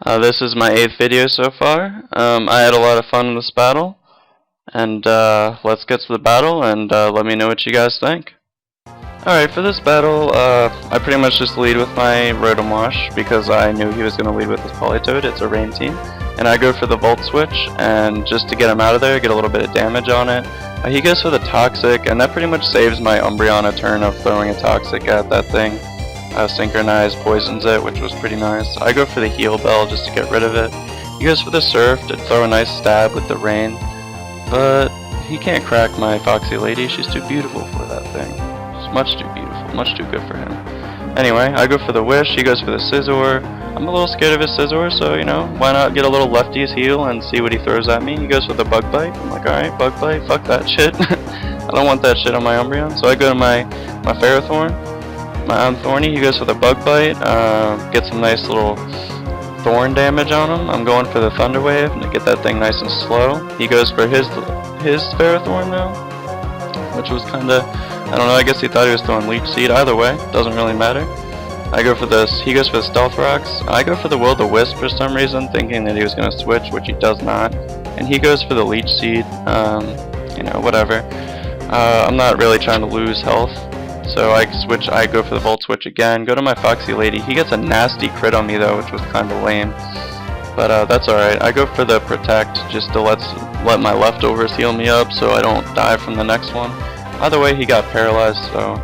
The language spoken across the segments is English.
This is my 8th video so far. I had a lot of fun in this battle, and let's get to the battle and let me know what you guys think. Alright, for this battle, I pretty much just lead with my Rotom Wash because I knew he was going to lead with his Politoed. It's a rain team. And I go for the Volt Switch, and just to get him out of there, get a little bit of damage on it. He goes for the Toxic, and that pretty much saves my Umbreon a turn of throwing a Toxic at that thing. Synchronized poisons it, which was pretty nice. I go for the Heal Bell just to get rid of it. He goes for the Surf to throw a nice stab with the rain, but he can't crack my Foxy Lady. She's too beautiful for that thing. She's much too beautiful, much too good for him. Anyway, I go for the Wish. He goes for the Scizor. I'm a little scared of his Scizor, so you know, why not get a little lefty's heal and see what he throws at me. He goes for the Bug Bite. I'm like, alright, Bug Bite, fuck that shit. I don't want that shit on my Umbreon, so I go to my Ferrothorn. My Thorny, he goes for the Bug Bite, get some nice little thorn damage on him. I'm going for the Thunder Wave to get that thing nice and slow. He goes for his Ferrothorn though, which was kinda, I don't know, I guess he thought he was throwing Leech Seed. Either way, doesn't really matter. I go for this, he goes for the Stealth Rocks. I go for the Will-O-Wisp for some reason, thinking that he was going to switch, which he does not. And he goes for the Leech Seed, you know, whatever. I'm not really trying to lose health. So I go for the Volt Switch again, go to my Foxy Lady. He gets a nasty crit on me though, which was kind of lame. But that's alright. I go for the Protect, just to let my leftovers heal me up so I don't die from the next one. Either way, he got paralyzed, so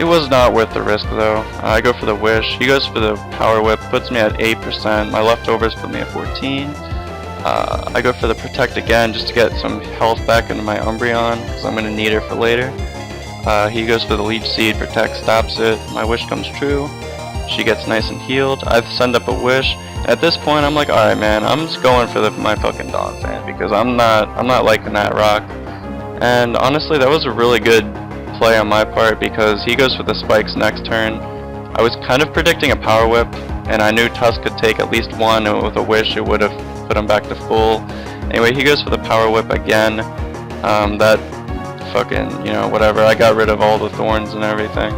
it was not worth the risk though. I go for the Wish. He goes for the Power Whip, puts me at 8%. My leftovers put me at 14. I go for the Protect again, just to get some health back into my Umbreon, because I'm going to need her for later. He goes for the Leech Seed, Protect, stops it. My wish comes true. She gets nice and healed. I send up a wish. At this point, I'm like, alright man, I'm just going for my fucking Donphan because I'm not liking that rock. And honestly, that was a really good play on my part because he goes for the Spikes next turn. I was kind of predicting a Power Whip, and I knew Tusk could take at least one, and with a wish it would have put him back to full. Anyway, he goes for the Power Whip again. That fucking, you know, whatever, I got rid of all the thorns and everything.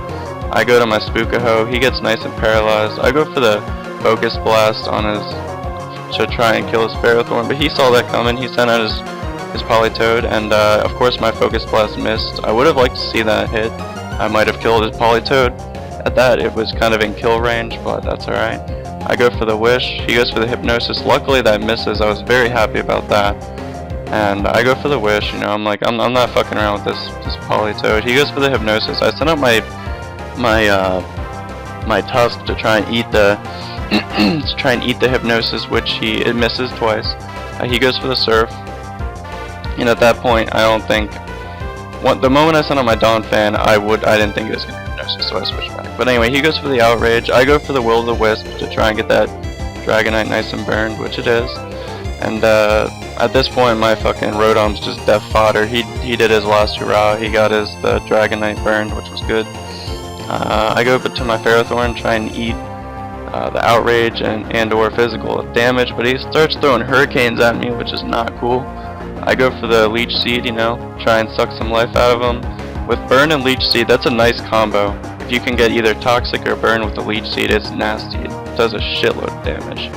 I go to my Spookaho, he gets nice and paralyzed. I go for the Focus Blast on to try and kill his Ferrothorn, but he saw that coming. He sent out his Politoed, and of course my Focus Blast missed. I would have liked to see that hit. I might have killed his Politoed. At that, it was kind of in kill range, but that's alright. I go for the Wish, he goes for the Hypnosis. Luckily that misses, I was very happy about that. And I go for the Wish, you know, I'm like, I'm not fucking around with this Politoed. He goes for the Hypnosis. I sent out my Tusk to try and eat the Hypnosis, which it misses twice. He goes for the Surf. And at that point, I don't think, the moment I sent out my Donphan, I didn't think it was going to Hypnosis, so I switched back. But anyway, he goes for the Outrage. I go for the Will-O-Wisp to try and get that Dragonite nice and burned, which it is. And at this point, my fucking Rotom's just death fodder. He did his last hurrah. He got the Dragonite burned, which was good. I go to my Ferrothorn, try and eat the Outrage and or physical damage, but he starts throwing Hurricanes at me, which is not cool. I go for the Leech Seed, you know, try and suck some life out of him. With Burn and Leech Seed, that's a nice combo. If you can get either Toxic or Burn with the Leech Seed, it's nasty. It does a shitload of damage.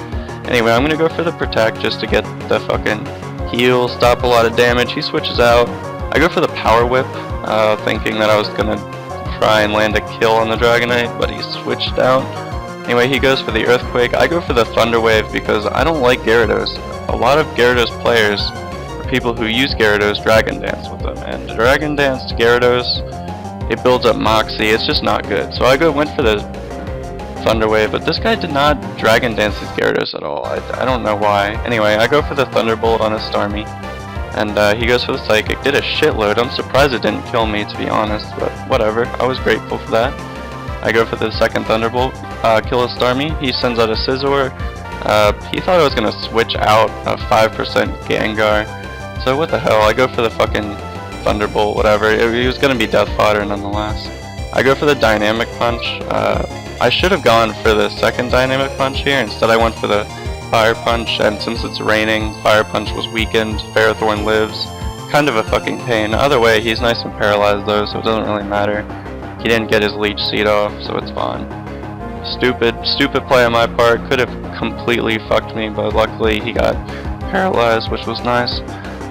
Anyway, I'm gonna go for the Protect just to get the fucking heal, stop a lot of damage. He switches out. I go for the Power Whip, thinking that I was gonna try and land a kill on the Dragonite, but he switched out. Anyway, he goes for the Earthquake. I go for the Thunder Wave because I don't like Gyarados. A lot of Gyarados players, or people who use Gyarados, Dragon Dance with them, and Dragon Dance to Gyarados, it builds up Moxie. It's just not good. So I went for the Thunder Wave, but this guy did not Dragon Dance his Gyarados at all. I don't know why. Anyway, I go for the Thunderbolt on his Starmie, and he goes for the Psychic. Did a shitload. I'm surprised it didn't kill me, to be honest, but whatever. I was grateful for that. I go for the second Thunderbolt, kill his Starmie. He sends out a Scizor. He thought I was going to switch out a 5% Gengar, so what the hell. I go for the fucking Thunderbolt, whatever. He was going to be death fodder nonetheless. I go for the Dynamic Punch. I should have gone for the second Dynamic Punch here. Instead I went for the Fire Punch, and since it's raining, Fire Punch was weakened, Ferrothorn lives. Kind of a fucking pain. Either way, he's nice and paralyzed though, so it doesn't really matter. He didn't get his Leech Seed off, so it's fine. Stupid play on my part. Could have completely fucked me, but luckily he got paralyzed, which was nice.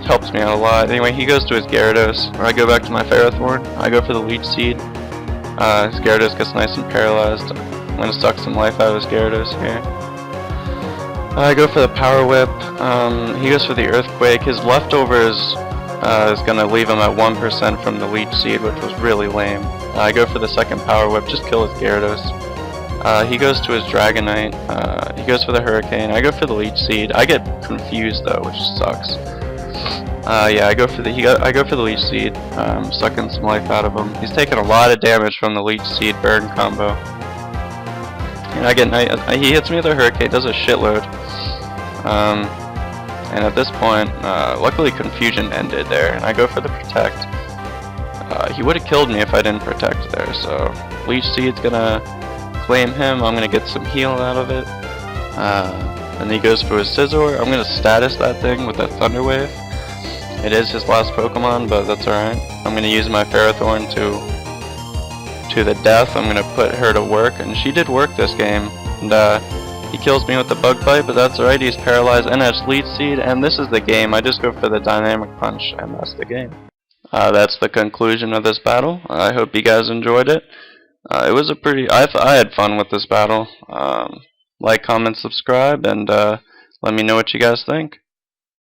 Helps me out a lot. Anyway, he goes to his Gyarados. I go back to my Ferrothorn. I go for the Leech Seed. His Gyarados gets nice and paralyzed. I'm gonna suck some life out of his Gyarados here. I go for the Power Whip. He goes for the Earthquake. His leftovers is gonna leave him at 1% from the Leech Seed, which was really lame. I go for the second Power Whip. Just kill his Gyarados. He goes to his Dragonite. He goes for the Hurricane. I go for the Leech Seed. I get confused though, which sucks. Yeah, I go for the Leech Seed. Sucking some life out of him. He's taking a lot of damage from the Leech Seed burn combo. And he hits me with a Hurricane. Does a shitload. And at this point, luckily Confusion ended there, and I go for the Protect. He would have killed me if I didn't Protect there. So Leech Seed's gonna claim him. I'm gonna get some heal out of it. And he goes for his Scizor. I'm gonna status that thing with a Thunder Wave. It is his last Pokemon, but that's alright. I'm gonna use my Ferrothorn to the death. I'm gonna put her to work, and she did work this game. And he kills me with the Bug Bite, but that's alright. He's paralyzed, and that's Leech Seed, and this is the game. I just go for the Dynamic Punch, and that's the game. That's the conclusion of this battle. I hope you guys enjoyed it. It was a pretty. I had fun with this battle. Like, comment, subscribe, and let me know what you guys think.